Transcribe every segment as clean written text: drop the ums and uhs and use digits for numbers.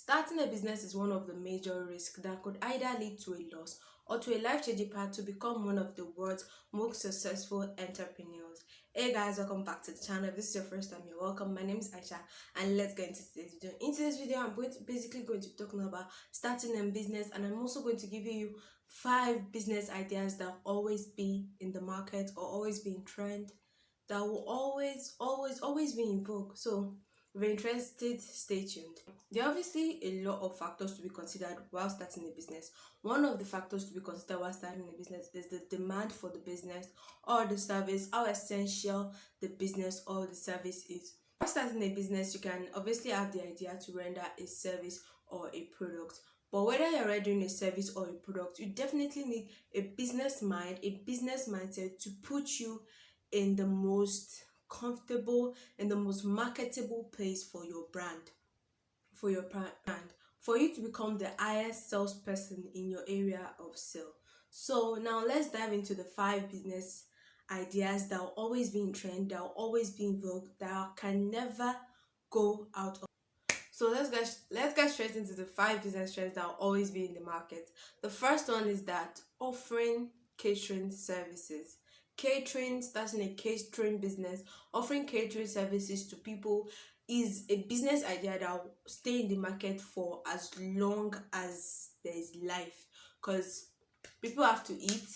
Starting a business is one of the major risks that could either lead to a loss or to a life-changing path to become one of the world's most successful entrepreneurs. Hey guys, welcome back to the channel. If this is your first time, you're welcome. My name is Aisha, and let's get into today's video. In today's video, I'm basically going to be talking about starting a business, and I'm also going to give you 5 business ideas that will always be in the market or always be in trend, that will always be in vogue. So if you're interested, stay tuned. There are obviously a lot of factors to be considered while starting a business. One of the factors to be considered while starting a business is the demand for the business or the service, how essential the business or the service is. While starting a business, you can obviously have the idea to render a service or a product. But whether you're rendering a service or a product, you definitely need a business mind, a business mindset to put you in the most comfortable and the most marketable place for your brand, for you to become the highest salesperson in your area of sale. So now let's dive into the 5 business ideas that will always be in trend, that will always be in vogue, that can never go out of. So let's get straight into the 5 business trends that will always be in the market. The first one is that offering catering services. Catering, starting a catering business, offering catering services to people is a business idea that will stay in the market for as long as there is life, because people have to eat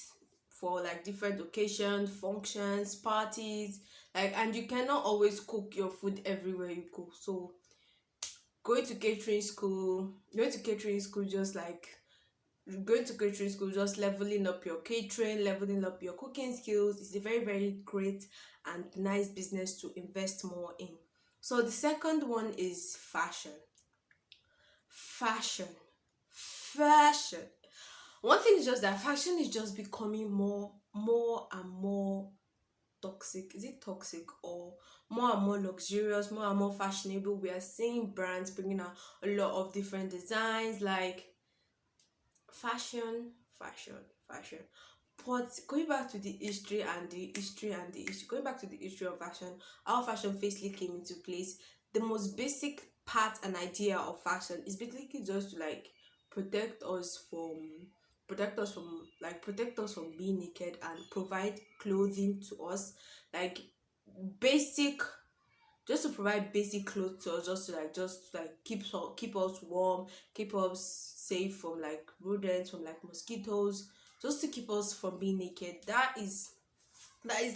for like different occasions, functions, parties, like, and you cannot always cook your food everywhere you go. So going to catering school just like going to catering school, just leveling up your catering, leveling up your cooking skills is a very, very great and nice business to invest more in. So the second one is fashion. Fashion. Fashion. One thing is just that fashion is just becoming more and more toxic. Is it toxic, or more and more luxurious, more and more fashionable? We are seeing brands bringing out a lot of different designs, like fashion, fashion. But going back to the history and the history and the history, going back to the history of fashion, how fashion firstly came into place, the most basic part and idea of fashion is basically just to like protect us from protect us from being naked and provide clothing to us, like basic, just to provide basic clothes to us, just to like keep us warm, keep us safe from like rodents, from like mosquitoes, just to keep us from being naked. That is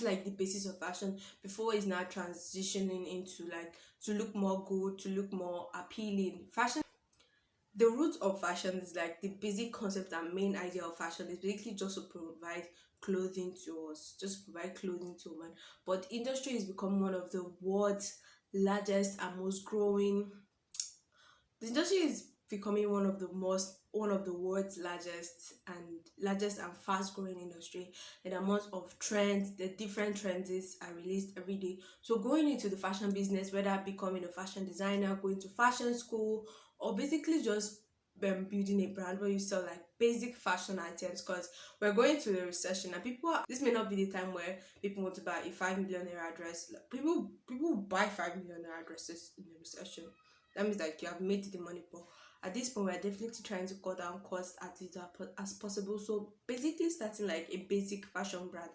like the basis of fashion before it's now transitioning into like to look more good, to look more appealing. Fashion, the root of fashion is like the basic concept and main idea of fashion is basically just to provide clothing to us, just provide clothing to women. But industry is become one of the world's largest and most growing. The industry is becoming one of the world's largest and fast growing industry. And the amount of trends, the different trends are released every day. So going into the fashion business, whether becoming a fashion designer, going to fashion school, or basically just building a brand where you sell like basic fashion items, because we're going to the recession, and this may not be the time where people want to buy a 5 million naira dress. Like, people buy 5 million naira dresses in the recession. That means like you have made the money, but at this point we're definitely trying to cut down cost as little as possible. So basically starting like a basic fashion brand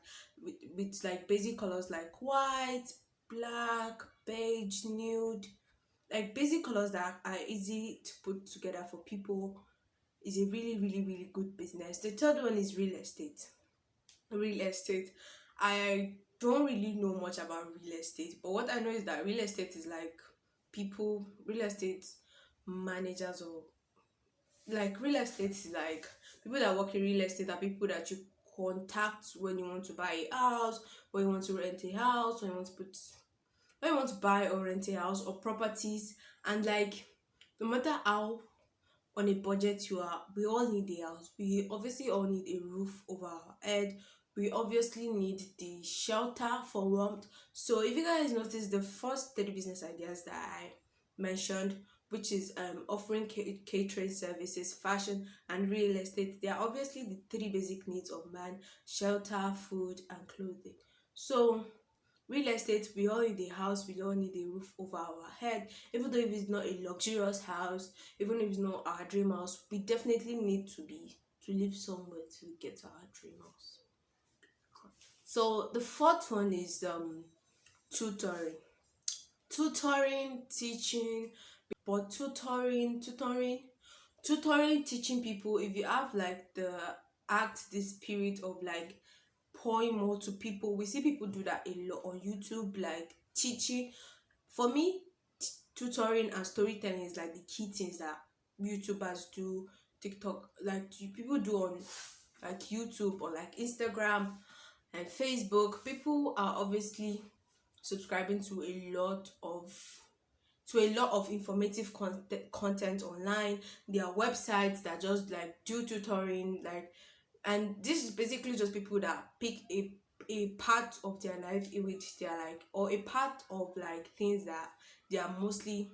with like basic colors like white, black, beige, nude, like basic colors that are easy to put together for people, is a really, really, really good business. The third one is real estate. Real estate, I don't really know much about real estate, but what I know is that real estate is like real estate managers, or like real estate is like people that work in real estate are people that you contact when you want to buy a house, when you want to rent a house, when you want to buy or rent a house or properties. And like, no matter how on a budget you are, we all need a house. We obviously all need a roof over our head. We obviously need the shelter for warmth. So if you guys notice, the first 3 business ideas that I mentioned, which is offering catering services, fashion, and real estate, they are obviously the 3 basic needs of man: shelter, food, and clothing. So real estate, we all need a house, we all need a roof over our head. Even though if it's not a luxurious house, even if it's not our dream house, we definitely need to live somewhere to get to our dream house. So the fourth one is tutoring. Tutoring, teaching, but tutoring, teaching people. If you have like the spirit of like pouring more to people, we see people do that a lot on YouTube, like teaching. For me, tutoring and storytelling is like the key things that YouTubers do, TikTok, like people do on like YouTube or like Instagram and Facebook. People are obviously subscribing to a lot of informative content online. There are websites that just like do tutoring, like, and this is basically just people that pick a part of their life in which they are like, or a part of like things that they are mostly.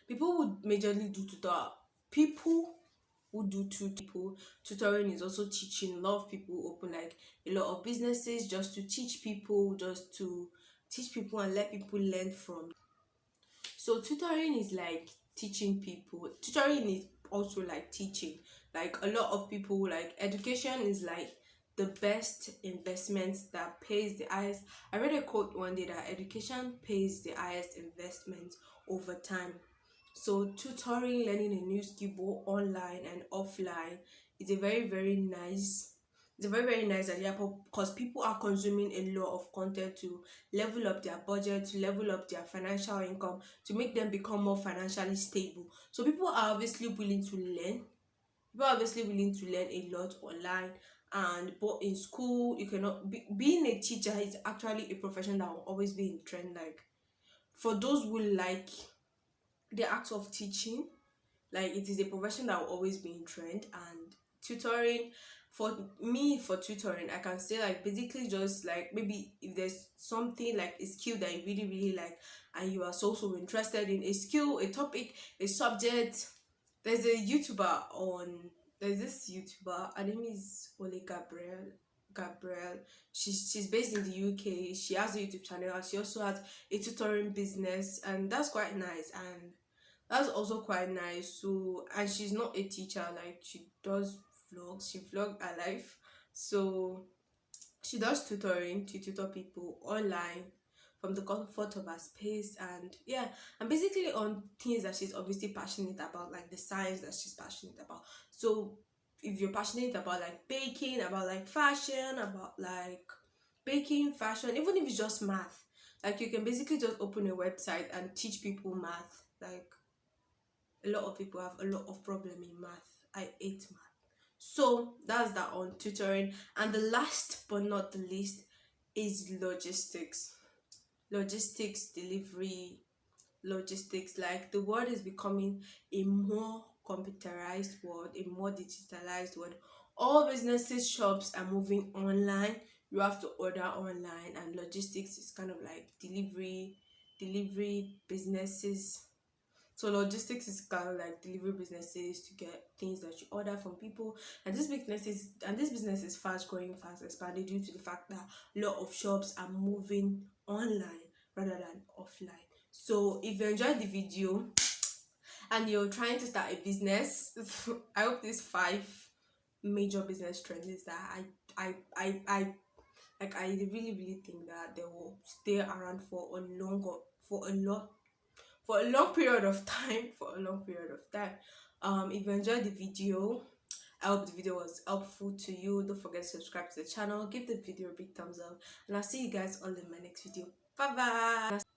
People would majorly do tutor. People who do people tutoring is also teaching. A lot of people open like a lot of businesses just to teach people, and let people learn from. So tutoring is like teaching people. Tutoring is also like teaching. Like a lot of people, like education is like the best investment that pays the highest. I read a quote one day that education pays the highest investment over time. So tutoring, learning a new skill both online and offline is a very nice idea, because people are consuming a lot of content to level up their budget, to level up their financial income, to make them become more financially stable. So people are obviously willing to learn. People are obviously willing to learn a lot online. And but in school, you cannot being a teacher is actually a profession that will always be in trend. Like for those who like the act of teaching, like it is a profession that will always be in trend. And tutoring, for me, for tutoring, I can say like basically just like maybe if there's something like a skill that you really really like, and you are so interested in a skill, a topic, a subject. there's a youtuber on there's this YouTuber, her name is Ole Gabriel. She's based in the UK. She has a YouTube channel and she also has a tutoring business, and that's quite nice. And that's also quite nice. So, and she's not a teacher, like she does vlogs, she vlog her life. So she does tutoring to tutor people online from the comfort of her space. And yeah, and basically on things that she's obviously passionate about, like the science that she's passionate about. So if you're passionate about like baking, about like fashion, about like baking, fashion, even if it's just math, like you can basically just open a website and teach people math. Like a lot of people have a lot of problem in math. I hate math. So that's that on tutoring. And the last but not the least is logistics. Logistics, delivery, logistics. Like the world is becoming a more computerized world, a more digitalized world. All businesses, shops are moving online. You have to order online, and logistics is kind of like delivery businesses. So logistics is kind of like delivery businesses to get things that you order from people, and this business is fast growing, fast expanding due to the fact that a lot of shops are moving online rather than offline. So if you enjoyed the video and you're trying to start a business, I hope these five major business trends that I like, I really really think that they will stay around for a longer for a lot for a long period of time. For a long period of time. If you enjoyed the video, I hope the video was helpful to you. Don't forget to subscribe to the channel, give the video a big thumbs up, and I'll see you guys all in my next video. Bye bye.